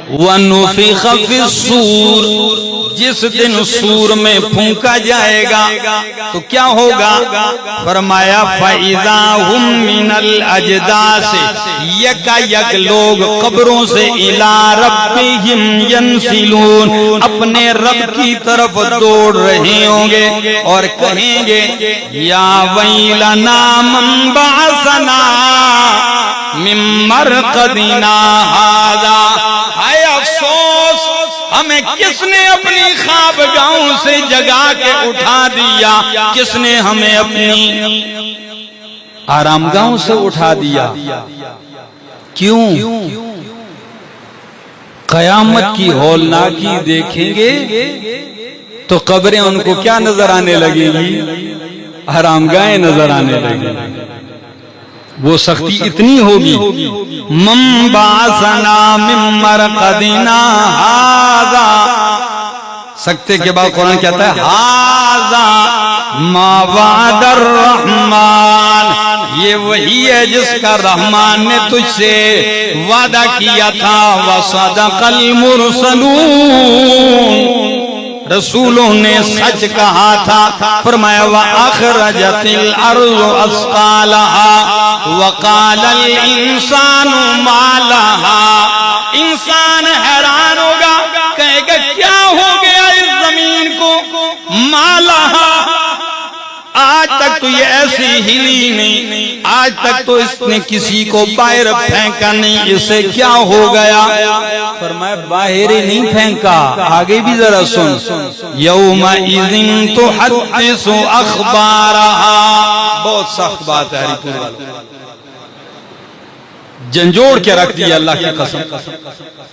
وَنُفِخَ فِي الصُّورِ، جس دن سور میں پھونکا جائے گا تو کیا ہوگا؟ فرمایا فَإِذَا هُم مِّنَ الْأَجْدَاثِ، یکا یک لوگ قبروں سے إِلَىٰ رَبِّهِمْ يَنْسِلُونَ، اپنے رب کی طرف دوڑ رہے ہوں گے اور کہیں گے یا ویلنا من بعثنا من مرقدنا هذا، ہائے افسوس ہمیں کس نے اپنی خوابگاہوں سے جگا کے اٹھا دیا، کس نے ہمیں اپنی آرامگاہوں سے اٹھا دیا؟ کیوں؟ قیامت کی ہولناکی دیکھیں گے تو قبریں ان کو کیا نظر آنے لگیں گی؟ آرامگاہیں نظر آنے لگیں گی۔ وہ سختی اتنی ہوگی، من بعثنا من مرقدنا هذا، سکتے کے بعد قرآن کہتا ہے هذا ما وعد الرحمن، یہ وہی ہے جس کا رحمان نے تجھ سے وعدہ کیا تھا، وصدق المرسلون، رسولوں نے سچ کہا تھا۔ فرمایا وَأَخْرَجَتِ الْأَرْضُ أَثْقَالَهَا وَقَالَ الْإِنسَانُ مَا لَهَا، انسان حیران ہوگا، کہے گا کیا ہو گیا اس زمین کو؟ مَا لَهَا، آج تک تو یہ ایسی ہلی نہیں، آج تک تو اس نے کسی کو باہر پھینکا نہیں، اسے کیا ہو گیا؟ فرمایا باہر ہی نہیں پھینکا، آگے بھی ذرا سن، یومئذ تحدث اخبارہا، بہت سخت بات ہے ہری پور والا، جنجوڑ کے رکھ دیا اللہ کی قسم،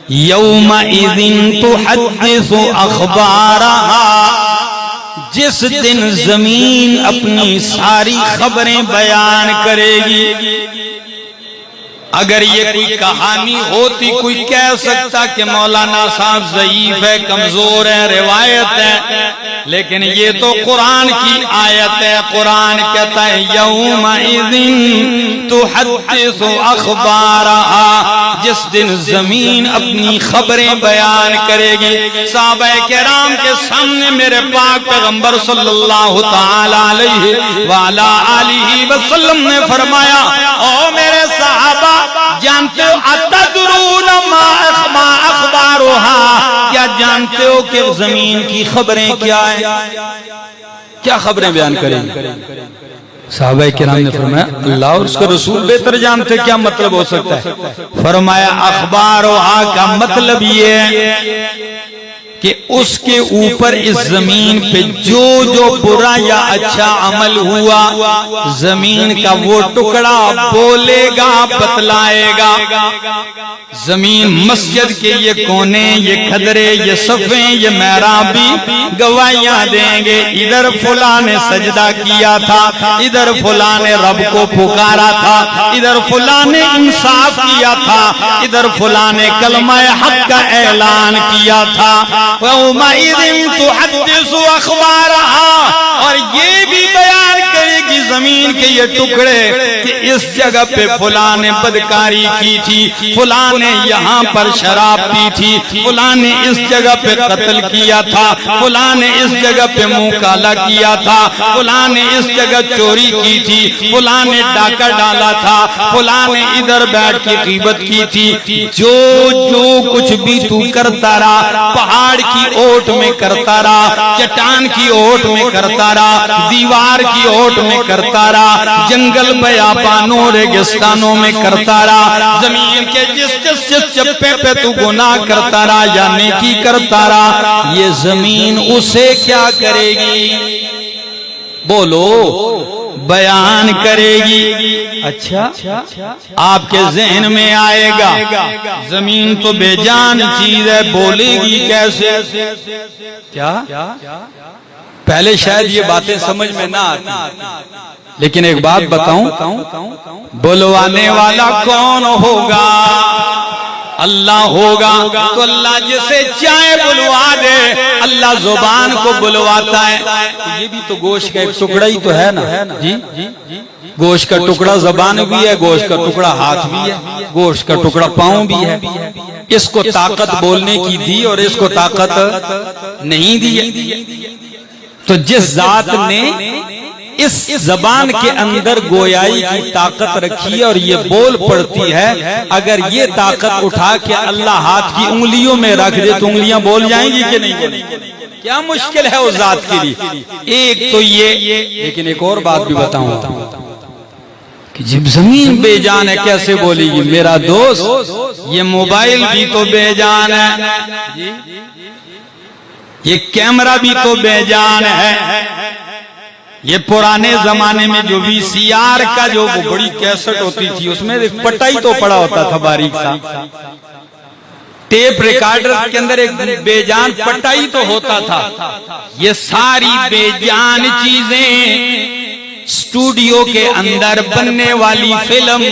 یومئذ تحدث اخبارہا، جس دن زمین اپنی ساری خبریں بیان کرے گی۔ اگر یہ کوئی کہانی ہوتی کوئی کہہ سکتا کہ مولانا صاحب ضعیف ہے، کمزور ہے، روایت ہے، لیکن یہ تو قرآن کی آیت ہے۔ قرآن کہتا ہے یومئذ تحدث اخبارہا، جس دن زمین اپنی خبریں بیان کرے گی۔ صحابہ کرام کے سامنے میرے پاک پیغمبر صلی اللہ تعالی علیہ وعلا آلہ وسلم نے فرمایا او میرے صحابہ، جانتے ہو اتدرون ما اخبارها، کیا جانتے ہو کہ زمین کی خبریں کیا ہیں؟ کیا خبریں بیان کریں؟ صحابہ کرام نے فرمایا اللہ اور اس کا رسول بہتر جانتے، کیا مطلب ہو سکتا ہے؟ فرمایا اخبارها کا مطلب یہ ہے کہ اس کے اوپر اس زمین پہ جو جو برا یا اچھا عمل ہوا، زمین کا وہ ٹکڑا بولے گا، بتلائے گا۔ زمین مسجد کے یہ کونے، یہ کھدرے، یہ صفیں، یہ محرابی گواہیاں دیں گے، ادھر فلاں نے سجدہ کیا تھا، ادھر فلاں نے رب کو پکارا تھا، ادھر فلاں نے انصاف کیا تھا، ادھر فلاں نے کلمہ حق کا اعلان کیا تھا۔ وَيَوْمَئِذٍ تُحَدِّثُ أَخْبَارَهَا، اور یہ بھی بیان کرے گی زمین کے یہ ٹکڑے کہ اس جگہ پہ فلاں نے بدکاری کی تھی، فلاں نے یہاں پر شراب پی تھی، فلاں نے اس جگہ پہ قتل کیا تھا، فلاں نے اس جگہ پہ منہ کالا کیا تھا، فلاں نے اس جگہ چوری کی تھی، فلاں نے ڈاکہ ڈالا تھا، فلاں نے ادھر بیٹھ کے غیبت کی تھی۔ جو جو کچھ بھی تو کرتا رہا، پہاڑ کی اوٹ میں کرتا رہا، چٹان کی اوٹ میں کرتا رہا، دیوار کی اوٹ میں کرتا رہا، جنگل بیابانوں ریگستانوں میں کرتا رہا، زمین کے جس چپے پہ تو گناہ کرتا رہا یا نیکی کرتا رہا، یہ زمین اسے کیا کرے گی؟ بولو، بیان کرے گی۔ اچھا آپ کے ذہن میں آئے گا زمین تو بے جان چیز ہے، بولے گی کیسے؟ کیا پہلے شاید یہ باتیں سمجھ میں نہ آتی، لیکن ایک بات بتاؤں، بلوانے والا کون ہوگا؟ اللہ ہوگا تو اللہ جسے چاہے بلوا دے، اللہ زبان کو بلواتا ہے۔ یہ بھی تو گوشت کا ایک ٹکڑا ہی تو ہے نا جی، گوشت کا ٹکڑا زبان بھی ہے، گوشت کا ٹکڑا ہاتھ بھی ہے، گوشت کا ٹکڑا پاؤں بھی ہے۔ اس کو طاقت بولنے کی دی اور اس کو طاقت نہیں دی۔ تو جس ذات نے اس زبان کے اندر گویائی کی طاقت رکھی ہے اور یہ بول پڑتی ہے، اگر یہ طاقت اٹھا کے اللہ ہاتھ کی انگلیوں میں رکھ دے تو انگلیاں بول جائیں گی کہ نہیں بولیں گی؟ کیا مشکل ہے اس ذات کے لیے؟ ایک تو یہ، لیکن ایک اور بات بھی بتاؤں کہ جب زمین بے جان ہے کیسے بولے گی؟ میرا دوست، یہ موبائل بھی تو بے جان ہے، یہ کیمرہ بھی تو بے جان ہے، یہ پرانے زمانے میں جو وی سی آر کا جو بڑی کیسٹ ہوتی تھی اس میں ایک پٹائی تو پڑا ہوتا تھا باریک سا، ٹیپ ریکارڈر کے اندر ایک بے جان پٹائی تو ہوتا تھا۔ یہ ساری بے جان چیزیں اسٹوڈیو کے اندر بننے والی فلم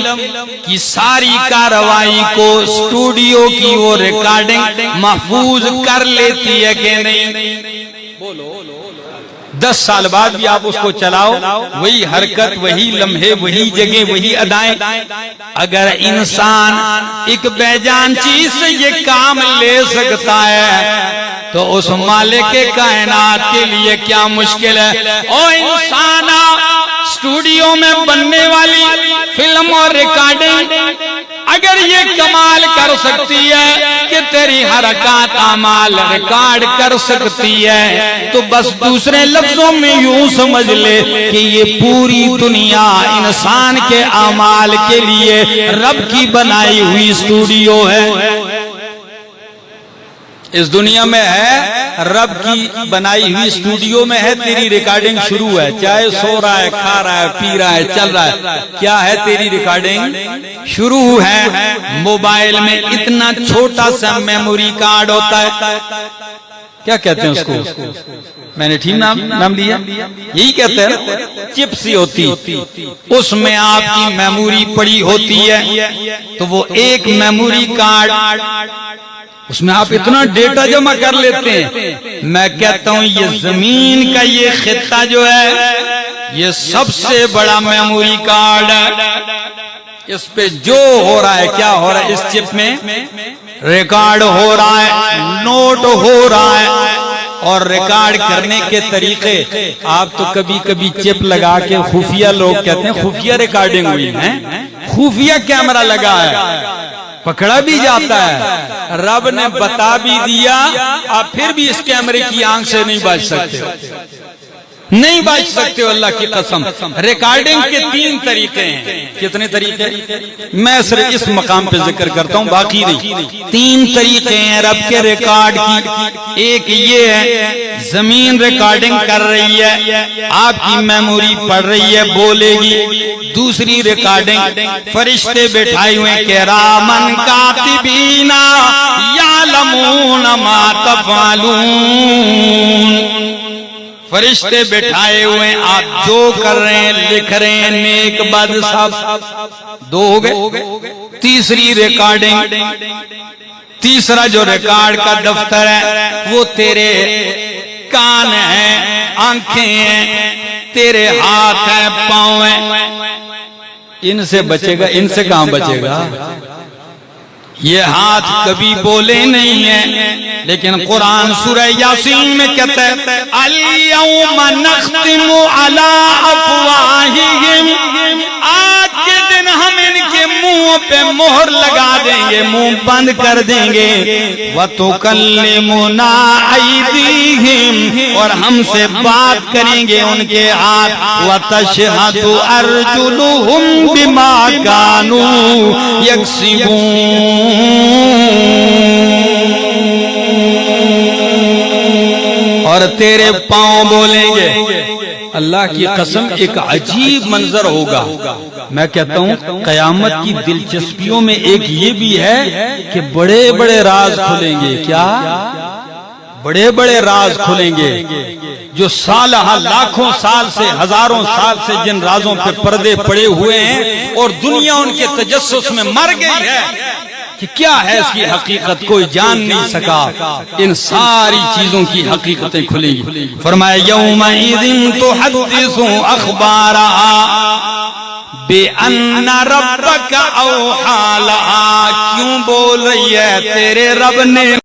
کی ساری کارروائی کو اسٹوڈیو کی وہ ریکارڈنگ محفوظ کر لیتی ہے کہ نہیں؟ 10 سال بعد بھی آپ اس کو چلاؤ، وہی حرکت، وہی لمحے، وہی جگہ، وہی ادائیں۔ اگر انسان ایک بے جان چیز سے یہ کام لے سکتا ہے تو اس مالک کائنات کے لیے کیا مشکل ہے؟ او انسان، اسٹوڈیو میں بننے والی فلم اور ریکارڈنگ اگر یہ کمال کر سکتی ہے کہ تیری حرکات اعمال ریکارڈ کر سکتی ہے، تو بس دوسرے لفظوں میں یوں سمجھ لے کہ یہ پوری دنیا انسان کے اعمال کے لیے رب کی بنائی ہوئی اسٹوڈیو ہے۔ اس دنیا میں ہے رب کی بنائی ہوئی اسٹوڈیو میں ہے، تیری ریکارڈنگ شروع ہے، چاہے سو رہا ہے، کھا رہا ہے، پی رہا ہے، چل رہا ہے، کیا ہے تیری ریکارڈنگ شروع ہے۔ موبائل میں اتنا چھوٹا سا میموری کارڈ ہوتا ہے، کیا کہتے ہیں اس کو؟ میں نے ٹھیک نام لیا، یہی کہتے ہیں، چپ سی ہوتی، اس میں آپ کی میموری پڑی ہوتی ہے، تو وہ ایک میموری کارڈ، اس میں آپ اتنا ڈیٹا جمع کر لیتے ہیں۔ میں کہتا ہوں یہ زمین کا یہ خطہ جو ہے یہ سب سے بڑا میموری کارڈ ہے۔ اس پہ جو ہو رہا ہے، کیا ہو رہا ہے؟ اس چپ میں ریکارڈ ہو رہا ہے، نوٹ ہو رہا ہے، اور ریکارڈ کرنے کے طریقے آپ تو کبھی کبھی چپ لگا کے خفیہ، لوگ کہتے ہیں خفیہ ریکارڈنگ ہوئی ہے، خفیہ کیمرہ لگا ہے، پکڑا بھی جاتا ہے، رب نے بتا بھی دیا، آپ پھر بھی اس کیمرے کی آنکھ سے نہیں بچ سکتے، نہیں بچ سکتے ہو، اللہ کی قسم۔ ریکارڈنگ کے 3 طریقے ہیں۔ کتنے طریقے؟ میں صرف اس مقام پہ ذکر کرتا ہوں، باقی نہیں۔ 3 طریقے ہیں رب کے ریکارڈ کی۔ ایک یہ ہے زمین ریکارڈنگ کر رہی ہے، آپ کی میموری پڑھ رہی ہے، بولے گی۔ دوسری ریکارڈنگ فرشتے بیٹھائے ہوئے کرامن کاتبین یعلمون ما تفعلون، فرشتے بیٹھائے ہوئے، آپ جو کر رہے ہیں لکھ رہے ہیں، نیک بد سب۔ 2 ہو گئے۔ تیسری ریکارڈنگ، تیسرا جو ریکارڈ کا دفتر ہے وہ تیرے کان ہیں، آنکھیں ہیں، تیرے ہاتھ ہیں، پاؤں ہیں، ان سے بچے گا، ان سے کہاں بچے گا؟ یہ ہاتھ کبھی بولے نہیں ہیں، لیکن قرآن سورہ یاسین میں کہتا ہے الیوم نختم علی افواہہم، آج کے دن ہم ان کے منہ پہ مہر لگا دیں گے، منہ بند کر دیں گے، وتکلمنا ایدیہم، اور ہم سے بات کریں گے ان کے ہاتھ، وتشہد ارجلہم بما کانوا یکسبون، اور تیرے پاؤں بولیں گے۔ اللہ کی قسم ایک عجیب منظر ہوگا۔ میں کہتا ہوں قیامت کی دلچسپیوں میں ایک یہ بھی ہے کہ بڑے بڑے راز کھلیں گے۔ کیا؟ بڑے بڑے راز کھلیں گے، جو سالہ لاکھوں سال سے، ہزاروں سال سے جن رازوں پہ پردے پڑے ہوئے ہیں اور دنیا ان کے تجسس میں مر گئی ہے، کہ کیا ہے اس کی حقیقت کوئی جان نہیں سکا، ان ساری چیزوں کی حقیقتیں کھلیں گی۔ فرمایا یومئذ تحدث اخبارها بِأَنَّ رَبَّكَ أَوْحَىٰ لَهَا، کیوں بول رہی ہے؟ تیرے رب نے